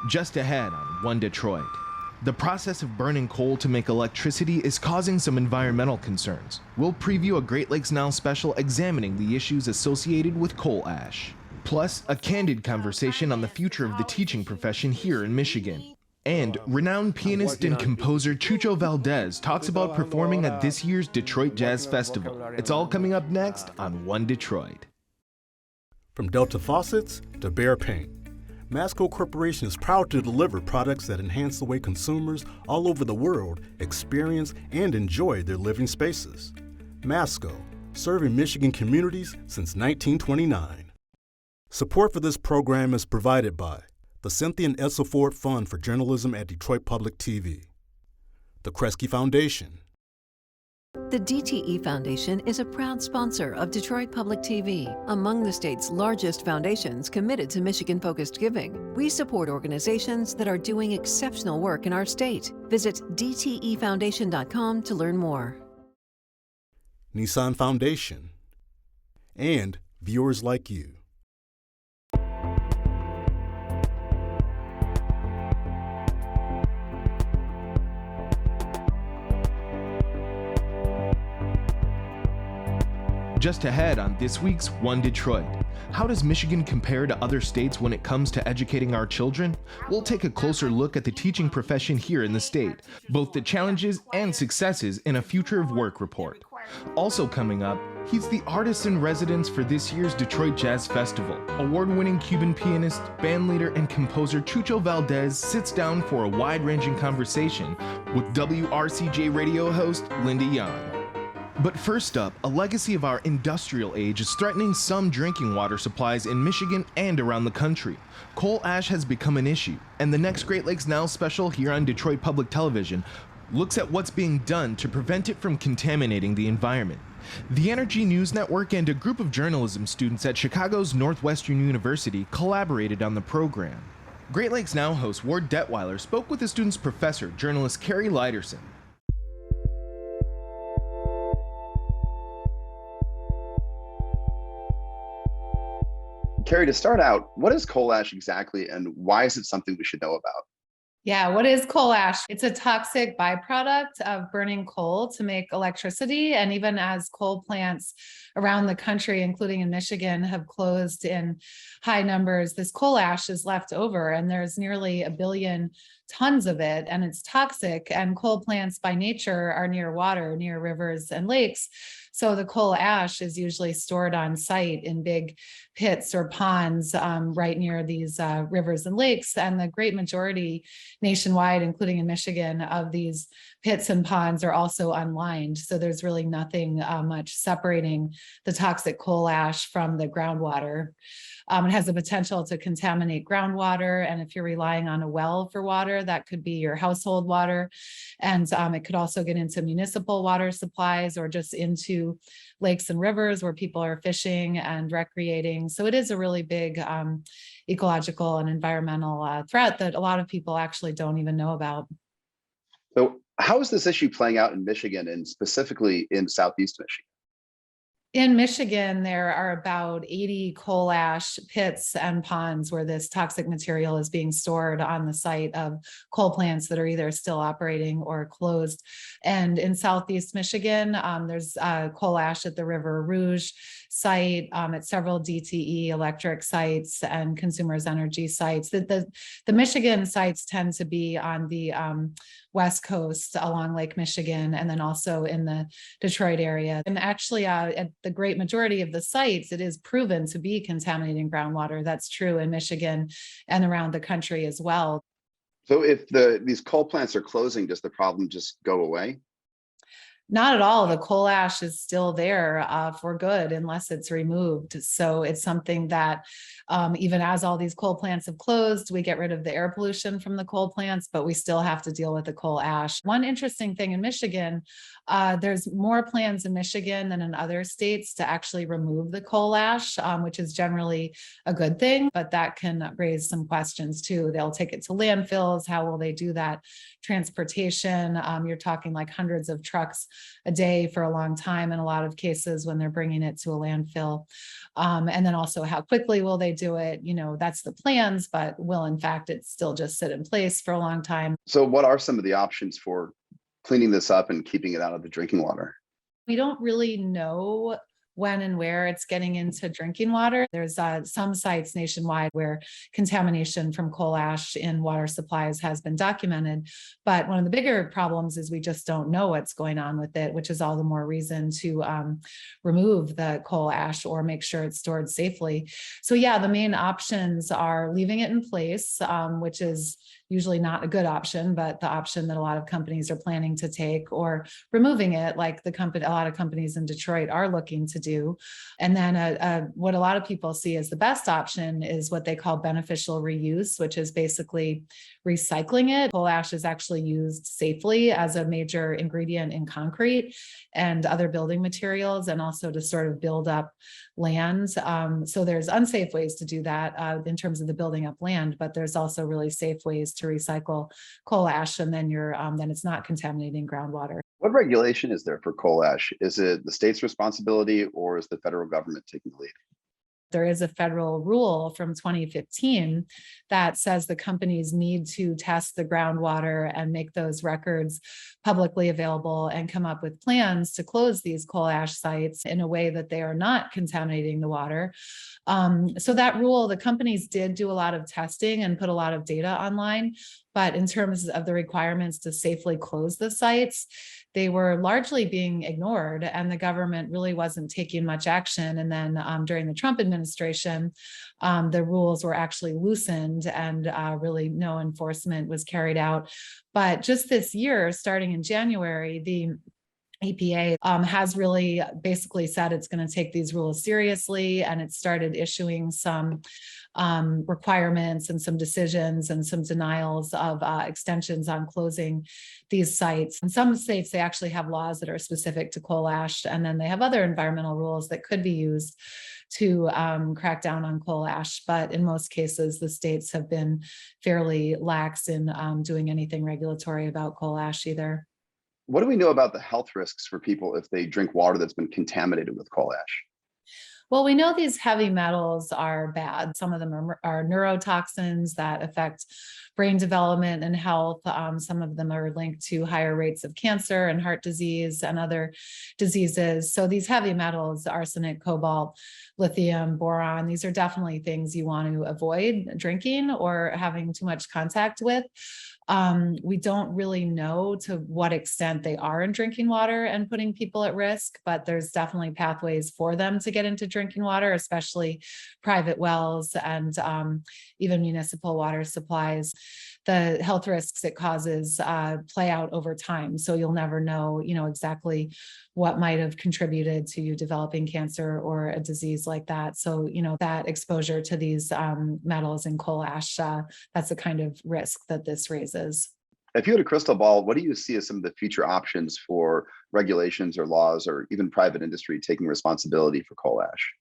Just ahead on One Detroit. The process of burning coal to make electricity is causing some environmental concerns. We'll preview a Great Lakes Now special examining the issues associated with coal ash. Plus, a candid conversation on the future of the teaching profession here in Michigan. And renowned pianist and composer Chucho Valdés talks about performing at this year's Detroit Jazz Festival. It's all coming up next on One Detroit. From Delta faucets to Behr paint, Masco Corporation is proud to deliver products that enhance the way consumers all over the world experience and enjoy their living spaces. Masco, serving Michigan communities since 1929. Support for this program is provided by the Cynthia and Edsel Ford Fund for Journalism at Detroit Public TV, the Kresge Foundation. The DTE Foundation is a proud sponsor of Detroit Public TV, among the state's largest foundations committed to Michigan-focused giving. We support organizations that are doing exceptional work in our state. Visit dtefoundation.com to learn more. Nissan Foundation and viewers like you. Just ahead on this week's One Detroit. How does Michigan compare to other states when it comes to educating our children? We'll take a closer look at the teaching profession here in the state, both the challenges and successes in a Future of Work report. Also coming up, he's the artist in residence for this year's Detroit Jazz Festival. Award-winning Cuban pianist, bandleader, and composer Chucho Valdés sits down for a wide-ranging conversation with WRCJ radio host Linda Yohn. But first up, a legacy of our industrial age is threatening some drinking water supplies in Michigan and around the country. Coal ash has become an issue, and the next Great Lakes Now special here on Detroit Public Television looks at what's being done to prevent it from contaminating the environment. The Energy News Network and a group of journalism students at Chicago's Northwestern University collaborated on the program. Great Lakes Now host Ward Detwiler spoke with the student's professor, journalist Carrie Leiderson. Carrie, to start out, what is coal ash exactly, and why is it something we should know about? Yeah, what is coal ash? It's a toxic byproduct of burning coal to make electricity. And even as coal plants around the country, including in Michigan, have closed in high numbers, this coal ash is left over, and there's nearly 1 billion tons of it, and it's toxic. And coal plants by nature are near water, near rivers and lakes. So the coal ash is usually stored on site in big pits or ponds right near these rivers and lakes. And the great majority nationwide, including in Michigan, of these pits and ponds are also unlined. So there's really nothing much separating the toxic coal ash from the groundwater. It has the potential to contaminate groundwater. And if you're relying on a well for water, that could be your household water. And it could also get into municipal water supplies or just into lakes and rivers where people are fishing and recreating. So it is a really big ecological and environmental threat that a lot of people actually don't even know about. So how is this issue playing out in Michigan and specifically in Southeast Michigan? In Michigan, there are about 80 coal ash pits and ponds where this toxic material is being stored on the site of coal plants that are either still operating or closed. And in Southeast Michigan, there's coal ash at the River Rouge site, at several DTE electric sites and consumers energy sites. The Michigan sites tend to be on the West Coast along Lake Michigan, and then also in the Detroit area. And actually at the great majority of the sites, it is proven to be contaminating groundwater. That's true in Michigan and around the country as well. So if these coal plants are closing, does the problem just go away? Not at all. The coal ash is still there for good unless it's removed. So it's something that even as all these coal plants have closed, we get rid of the air pollution from the coal plants, but we still have to deal with the coal ash. One interesting thing in Michigan, there's more plans in Michigan than in other states to actually remove the coal ash, which is generally a good thing, but that can raise some questions too. They'll take it to landfills. How will they do that? Transportation, you're talking like hundreds of trucks a day for a long time in a lot of cases when they're bringing it to a landfill. And then also how quickly will they do it? That's the plans, but will in fact it still just sit in place for a long time? So what are some of the options for cleaning this up and keeping it out of the drinking water? We don't really know when and where it's getting into drinking water. There's some sites nationwide where contamination from coal ash in water supplies has been documented. But one of the bigger problems is we just don't know what's going on with it, which is all the more reason to remove the coal ash or make sure it's stored safely. So yeah, the main options are leaving it in place, which is usually not a good option, but the option that a lot of companies are planning to take, or removing it like a lot of companies in Detroit are looking to do. And then what a lot of people see as the best option is what they call beneficial reuse, which is basically recycling it. Coal ash is actually used safely as a major ingredient in concrete and other building materials, and also to sort of build up land. So there's unsafe ways to do that in terms of the building up land, but there's also really safe ways to recycle coal ash, and then then it's not contaminating groundwater. What regulation is there for coal ash? Is it the state's responsibility, or is the federal government taking the lead? There is a federal rule from 2015 that says the companies need to test the groundwater and make those records publicly available and come up with plans to close these coal ash sites in a way that they are not contaminating the water. So that rule, the companies did do a lot of testing and put a lot of data online, but in terms of the requirements to safely close the sites, they were largely being ignored, and the government really wasn't taking much action. And then during the Trump administration, the rules were actually loosened, and really no enforcement was carried out. But just this year, starting in January, the EPA has really basically said it's going to take these rules seriously, and it started issuing some requirements and some decisions and some denials of extensions on closing these sites. In some states, they actually have laws that are specific to coal ash, and then they have other environmental rules that could be used to crack down on coal ash. But in most cases, the states have been fairly lax in doing anything regulatory about coal ash either. What do we know about the health risks for people if they drink water that's been contaminated with coal ash? Well, we know these heavy metals are bad. Some of them are neurotoxins that affect brain development and health. Some of them are linked to higher rates of cancer and heart disease and other diseases. So these heavy metals, arsenic, cobalt, lithium, boron, these are definitely things you want to avoid drinking or having too much contact with. We don't really know to what extent they are in drinking water and putting people at risk, but there's definitely pathways for them to get into drinking water, especially private wells and even municipal water supplies. The health risks it causes play out over time. So you'll never know, exactly what might have contributed to you developing cancer or a disease like that. So, that exposure to these metals in coal ash, that's the kind of risk that this raises. If you had a crystal ball, what do you see as some of the future options for regulations or laws or even private industry taking responsibility for coal ash?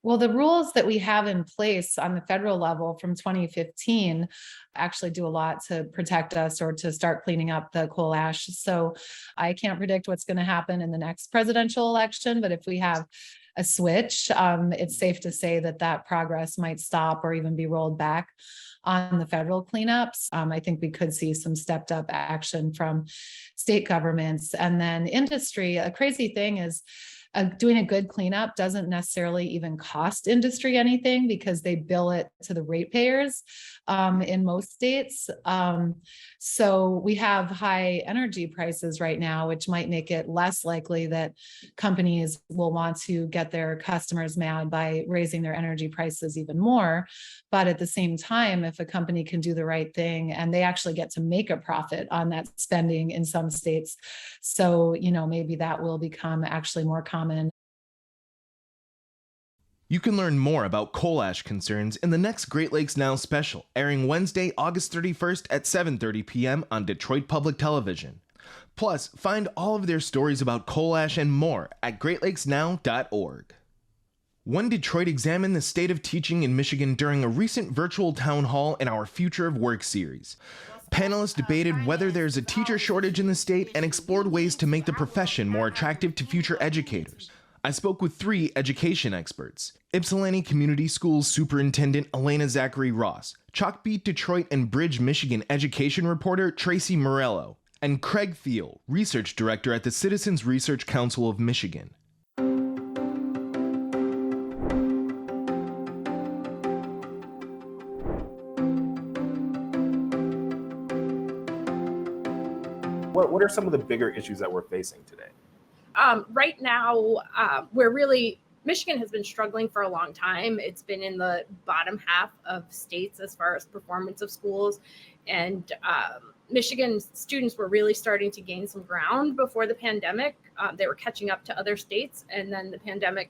Well, the rules that we have in place on the federal level from 2015 actually do a lot to protect us or to start cleaning up the coal ash. So I can't predict what's going to happen in the next presidential election, but if we have a switch, it's safe to say that progress might stop or even be rolled back on the federal cleanups. I think we could see some stepped up action from state governments. And then industry. A crazy thing is doing a good cleanup doesn't necessarily even cost industry anything because they bill it to the ratepayers in most states. So we have high energy prices right now, which might make it less likely that companies will want to get their customers mad by raising their energy prices even more. But at the same time, if a company can do the right thing and they actually get to make a profit on that spending in some states, so maybe that will become actually more common. You can learn more about coal ash concerns in the next Great Lakes Now special, airing Wednesday, August 31st at 7:30 p.m. on Detroit Public Television. Plus, find all of their stories about coal ash and more at greatlakesnow.org. One Detroit examined the state of teaching in Michigan during a recent virtual town hall in our Future of Work series. Panelists debated whether there's a teacher shortage in the state and explored ways to make the profession more attractive to future educators. I spoke with 3 education experts: Ypsilanti Community Schools Superintendent Elena Zachary Ross, Chalkbeat Detroit and Bridge, Michigan education reporter Tracy Morello, and Craig Thiel, Research Director at the Citizens Research Council of Michigan. What are some of the bigger issues that we're facing today? Right now, Michigan has been struggling for a long time. It's been in the bottom half of states as far as performance of schools. And Michigan students were really starting to gain some ground before the pandemic. They were catching up to other states, and then the pandemic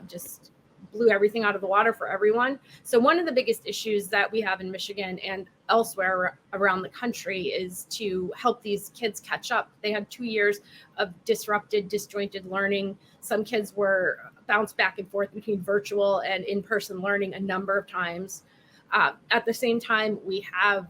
just blew everything out of the water for everyone. So one of the biggest issues that we have in Michigan and elsewhere around the country is to help these kids catch up. They had 2 years of disjointed learning. Some kids were bounced back and forth between virtual and in-person learning a number of times. At the same time, we have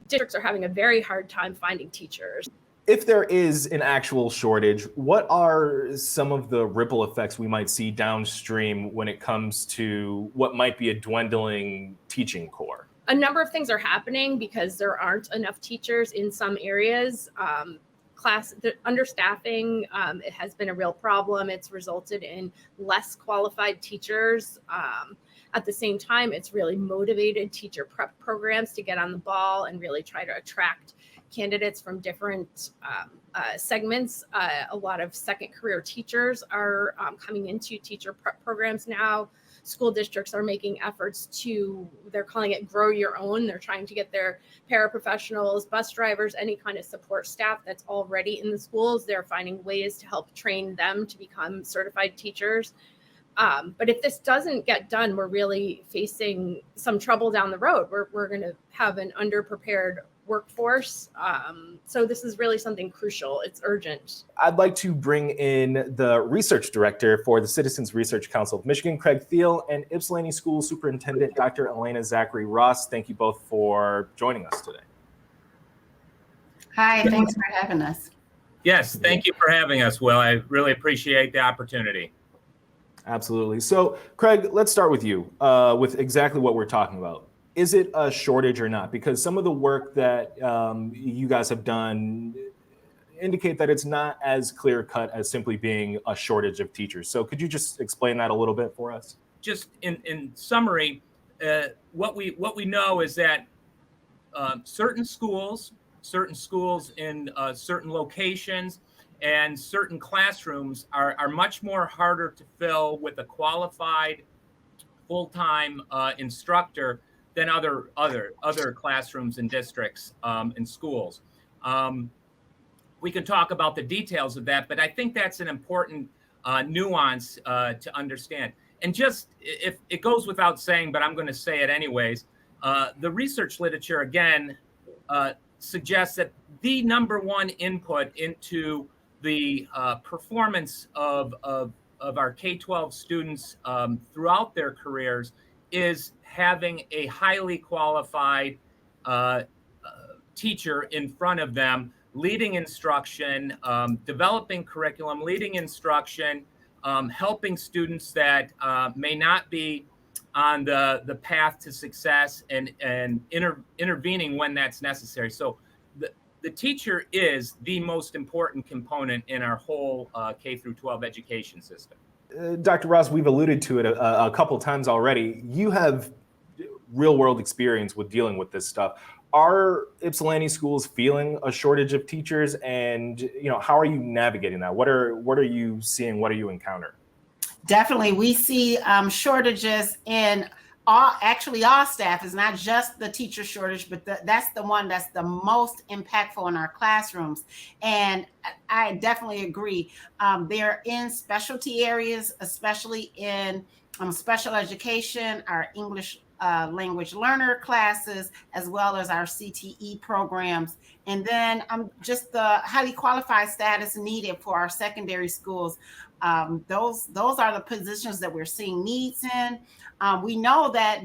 districts are having a very hard time finding teachers. If there is an actual shortage, what are some of the ripple effects we might see downstream when it comes to what might be a dwindling teaching corps? A number of things are happening because there aren't enough teachers in some areas. The understaffing, it has been a real problem. It's resulted in less qualified teachers. At the same time, it's really motivated teacher prep programs to get on the ball and really try to attract candidates from different segments. A lot of second career teachers are coming into teacher prep programs now. School districts are making efforts they're calling it grow your own. They're trying to get their paraprofessionals, bus drivers, any kind of support staff that's already in the schools. They're finding ways to help train them to become certified teachers. But if this doesn't get done, we're really facing some trouble down the road. We're going to have an underprepared workforce. So this is really something crucial. It's urgent. I'd like to bring in the research director for the Citizens Research Council of Michigan, Craig Thiel, and Ypsilanti School Superintendent, Dr. Elena Zachary Ross. Thank you both for joining us today. Hi, thanks for having us. Yes, thank you for having us, Will. I really appreciate the opportunity. Absolutely. So, Craig, let's start with you with exactly what we're talking about. Is it a shortage or not? Because some of the work that you guys have done indicate that it's not as clear cut as simply being a shortage of teachers. So could you just explain that a little bit for us? Just in summary, what we know is that certain schools in certain locations and certain classrooms are much more harder to fill with a qualified full-time instructor than other classrooms and districts and schools. We can talk about the details of that, but I think that's an important nuance to understand. And just, if it goes without saying, but I'm going to say it anyways, the research literature, again, suggests that the number one input into the performance of our K-12 students throughout their careers is having a highly qualified teacher in front of them, leading instruction, developing curriculum, leading instruction, helping students that may not be on the path to success and intervening when that's necessary. So the teacher is the most important component in our whole K through 12 education system. Dr. Ross, we've alluded to it a couple times already. You have real world experience with dealing with this stuff. Are Ypsilanti schools feeling a shortage of teachers, and how are you navigating that? What are you seeing? What do you encounter? Definitely, we see shortages in all staff. Is not just the teacher shortage, but that's the one that's the most impactful in our classrooms. And I definitely agree. They're in specialty areas, especially in special education, our English language learner classes, as well as our CTE programs. And then just the highly qualified status needed for our secondary schools. Those are the positions that we're seeing needs in. We know that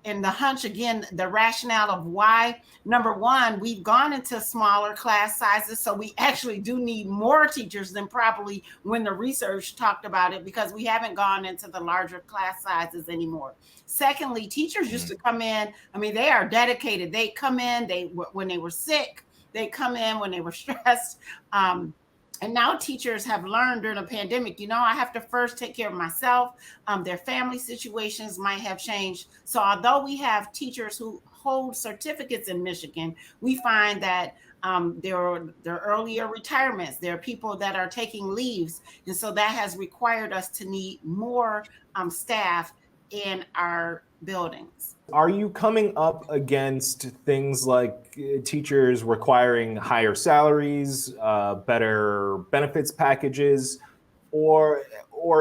and the hunch again, the rationale of why, number one, we've gone into smaller class sizes. So we actually do need more teachers than probably when the research talked about it, because we haven't gone into the larger class sizes anymore. Secondly, teachers used to come in. I mean, they are dedicated. They come in, when they were sick, they come in when they were stressed. And now teachers have learned during the pandemic, I have to first take care of myself. Their family situations might have changed. So although we have teachers who hold certificates in Michigan, we find that there are earlier retirements. There are people that are taking leaves. And so that has required us to need more staff in our buildings. Are you coming up against things like teachers requiring higher salaries, better benefits packages, or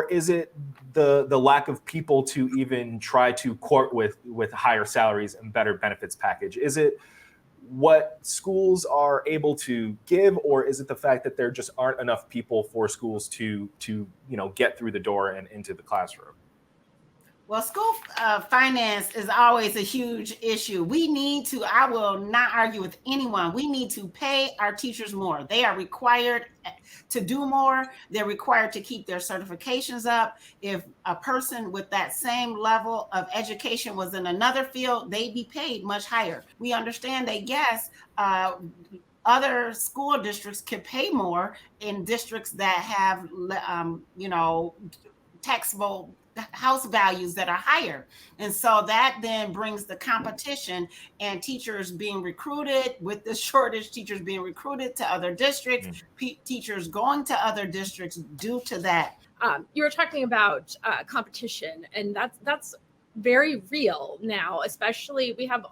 is it the lack of people to even try to court with higher salaries and better benefits package? Is it what schools are able to give, or is it the fact that there just aren't enough people for schools to get through the door and into the classroom? Well, school finance is always a huge issue. We need to, I will not argue with anyone, we need to pay our teachers more. They are required to do more. They're required to keep their certifications up. If a person with that same level of education was in another field, they'd be paid much higher. We understand that, yes, other school districts could pay more in districts that have, taxable house values that are higher. And so that then brings the competition and teachers being recruited with the shortage, teachers being recruited to other districts, teachers going to other districts due to that. You were talking about competition, and that's very real now, especially we have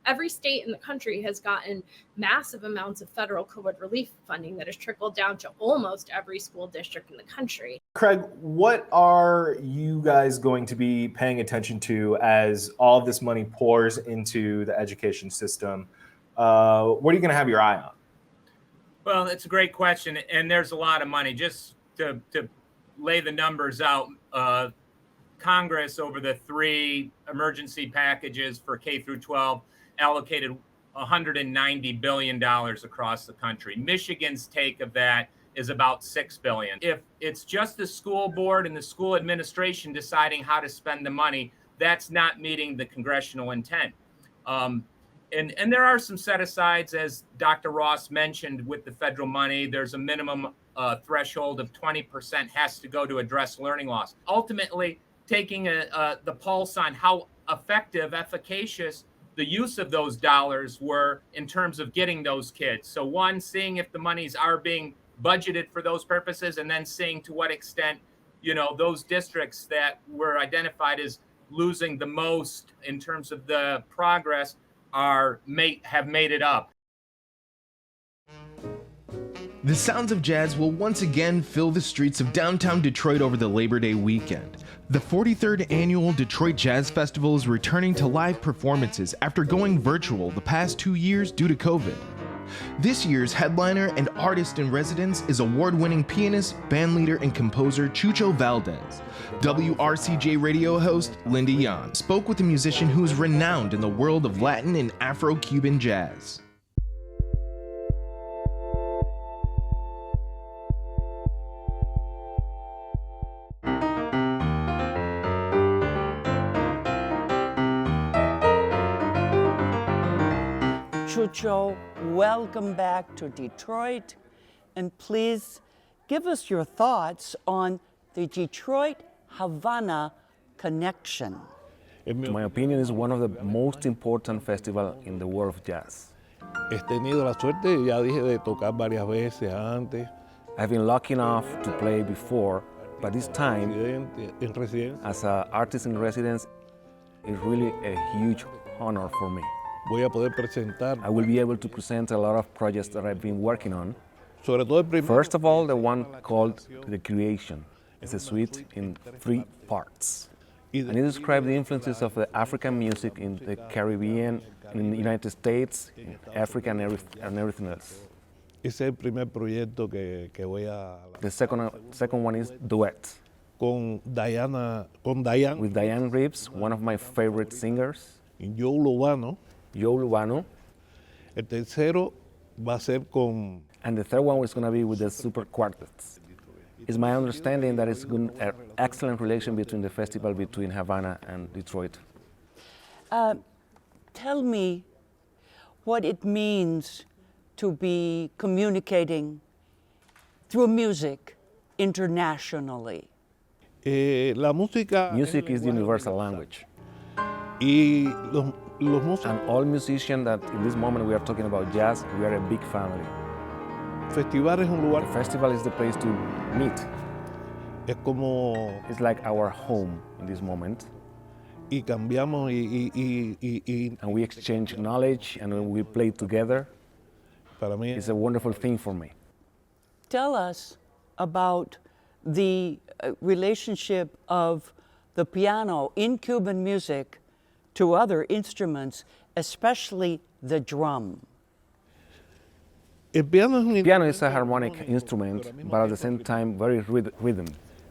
every state in the country has gotten massive amounts of federal COVID relief funding that has trickled down to almost every school district in the country. Craig, what are you guys going to be paying attention to as all of this money pours into the education system? What are you going to have your eye on? Well, it's a great question, and there's a lot of money. Just to lay the numbers out, Congress, over the 3 emergency packages for K through 12, allocated $190 billion across the country. Michigan's take of that is about $6 billion. If it's just the school board and the school administration deciding how to spend the money, that's not meeting the congressional intent. And there are some set-asides, as Dr. Ross mentioned, with the federal money. There's a minimum threshold of 20% has to go to address learning loss. Ultimately, taking the pulse on how efficacious the use of those dollars were in terms of getting those kids. So one, seeing if the monies are being budgeted for those purposes, and then seeing to what extent, those districts that were identified as losing the most in terms of the progress have made it up. The sounds of jazz will once again fill the streets of downtown Detroit over the Labor Day weekend. The 43rd annual Detroit Jazz Festival is returning to live performances after going virtual the past 2 years due to COVID. This year's headliner and artist in residence is award-winning pianist, bandleader, and composer Chucho Valdés. WRCJ radio host Linda Yohn spoke with a musician who is renowned in the world of Latin and Afro-Cuban jazz. Chucho, welcome back to Detroit, and please give us your thoughts on the Detroit-Havana connection. In my opinion, it's one of the most important festivals in the world of jazz. He tenido la suerte, ya dije, de tocar varias veces antes. I've been lucky enough to play before, but this time, as an artist in residence, it's really a huge honor for me. Voy a poder presentar. I will be able to present a lot of projects that I've been working on. Sobre todo First of all, the one called The Creation. It's a suite in 3 parts. And it describes the influences of the African music in the Caribbean, in the United States, in Africa, and everything else. Ese es el primer proyecto que voy a... The second one is Duet. con Diane. With Diane Reeves, one of my favorite singers. Yohn Lobano. Yohn Lobano. El tercero va a ser con... And the third one is going to be with the Super Quartets. It's my understanding that it's an excellent relation between the festival between Havana and Detroit. Tell me what it means to be communicating through music internationally. Music is the universal language. Y los músicos. And all musicians that in this moment we are talking about jazz, we are a big family. Festival es un lugar. The festival is the place to meet. Es como. It's like our home in this moment. Y cambiamos and we exchange knowledge and we play together. Para mí it's a wonderful thing for me. Tell us about the relationship of the piano in Cuban music to other instruments, especially the drum. Piano is a harmonic instrument, but at the same time very rhythm.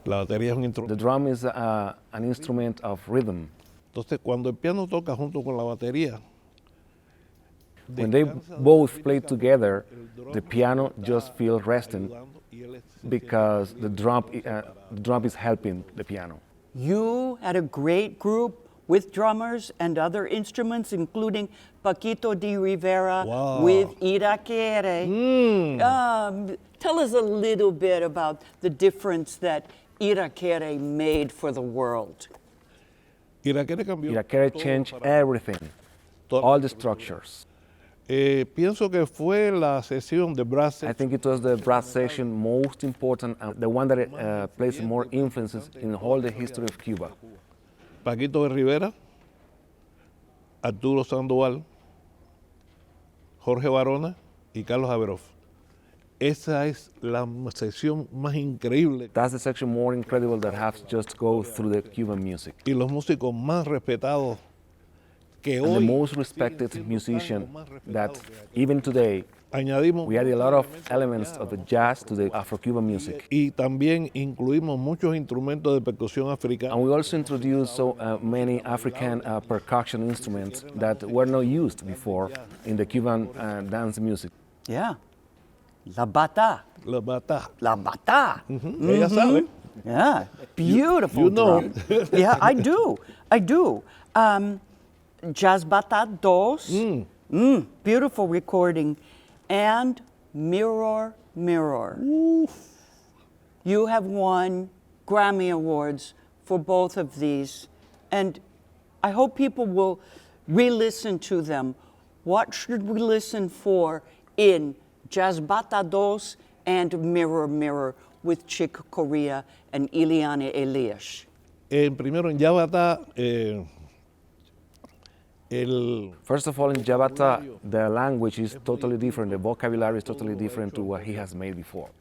La batería es un instrumento. The drum is an instrument of rhythm. Entonces, cuando el piano toca junto con la batería, when they both play together, the piano just feels resting because the drum is helping the piano. You had a great group with drummers and other instruments, including Paquito de Rivera with Iraquere. Tell us a little bit about the difference that Iraquere made for the world. Iraquere changed everything, all the structures. Pienso que fue la sesión de brass section. I think it was the brass section most important, the one that plays more influences in all the history of Cuba. Paquito de Rivera, Arturo Sandoval, Jorge Barona y Carlos Averoff. Esa es la sección más increíble. That's the section more incredible that has just go through the Cuban music. Y los músicos más respetados que and hoy. The most respected musician that even today Añadimos, we add a lot of elements of the jazz to the Afro-Cuban music. Y también incluimos muchos instrumentos de percusión africana. And we also introduced many African percussion instruments that were not used before in the Cuban dance music. Yeah. La bata. La bata. La bata. Ella sabe. Yeah. Beautiful you know. drum. Yeah, I do. I do. Jazz Bata Dos. Beautiful recording. And Mirror, Mirror. Oof. You have won Grammy Awards for both of these. And I hope people will re-listen to them. What should we listen for in Jazz Bata Dos and Mirror, Mirror with Chick Corea and Ileana Elias? Primero en Yabata, First of all, in Jabata, the language is totally different. The vocabulary is totally different to what he has made before.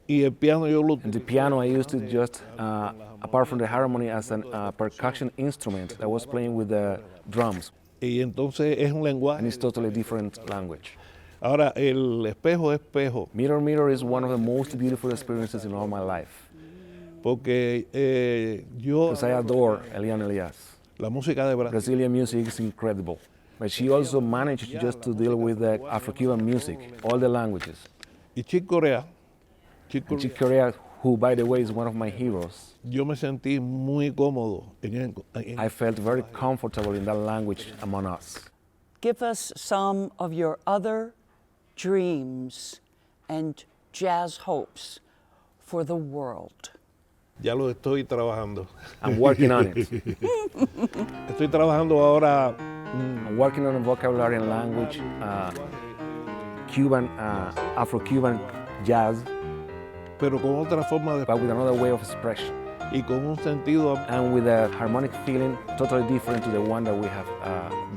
Y el piano yo lo. And the piano, I used it just, apart from the harmony, as a percussion instrument. I was playing with the drums. Y entonces es un lenguaje. And it's totally different language. Ahora, el espejo. Mirror, Mirror is one of the most beautiful experiences in all my life. Porque yo. Because I adore Ileana Elias. La música de Brasil. Brazilian music is incredible. But she also managed just to deal with the Afro-Cuban music, all the languages. Y Chick Corea. Chick Corea, who, by the way, is one of my heroes. Yo me sentí muy cómodo. I felt very comfortable in that language among us. Give us some of your other dreams and jazz hopes for the world. Ya lo estoy trabajando. I'm working on it. Estoy trabajando ahora. I'm working on a vocabulary and language, Cuban, Afro-Cuban jazz. Pero con otra forma de. But with another way of expression. Y con un sentido. And with a harmonic feeling totally different to the one that we have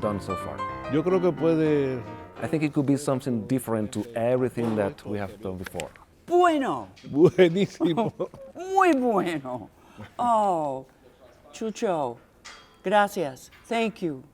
done so far. Yo creo que puede. I think it could be something different to everything that we have done before. Bueno. Buenísimo. Muy bueno. Oh, Chucho, gracias. Thank you.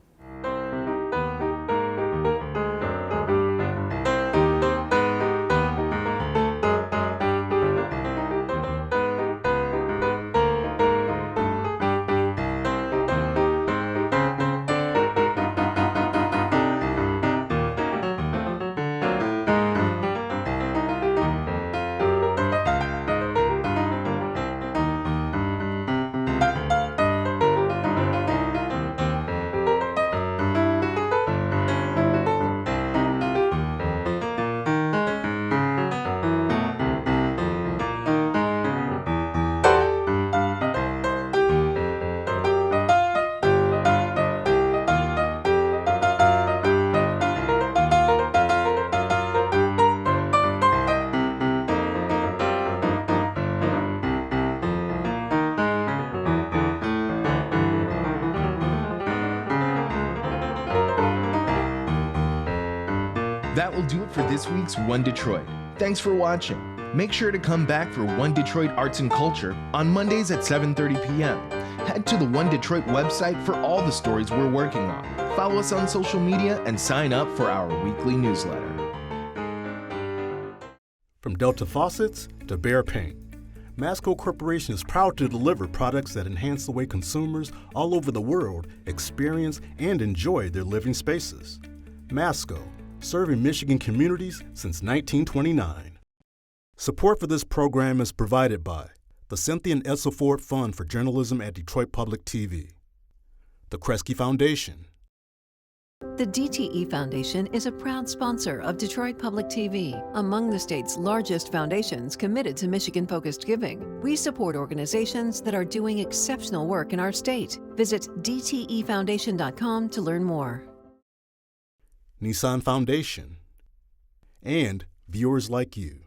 That will do it for this week's One Detroit. Thanks for watching. Make sure to come back for One Detroit Arts and Culture on Mondays at 7:30 p.m. Head to the One Detroit website for all the stories we're working on. Follow us on social media and sign up for our weekly newsletter. From Delta Faucets to Behr Paint, Masco Corporation is proud to deliver products that enhance the way consumers all over the world experience and enjoy their living spaces. Masco, serving Michigan communities since 1929. Support for this program is provided by the Cynthia and Edsel Ford Fund for Journalism at Detroit Public TV, the Kresge Foundation. The DTE Foundation is a proud sponsor of Detroit Public TV, among the state's largest foundations committed to Michigan-focused giving. We support organizations that are doing exceptional work in our state. Visit dtefoundation.com to learn more. Nissan Foundation, and viewers like you.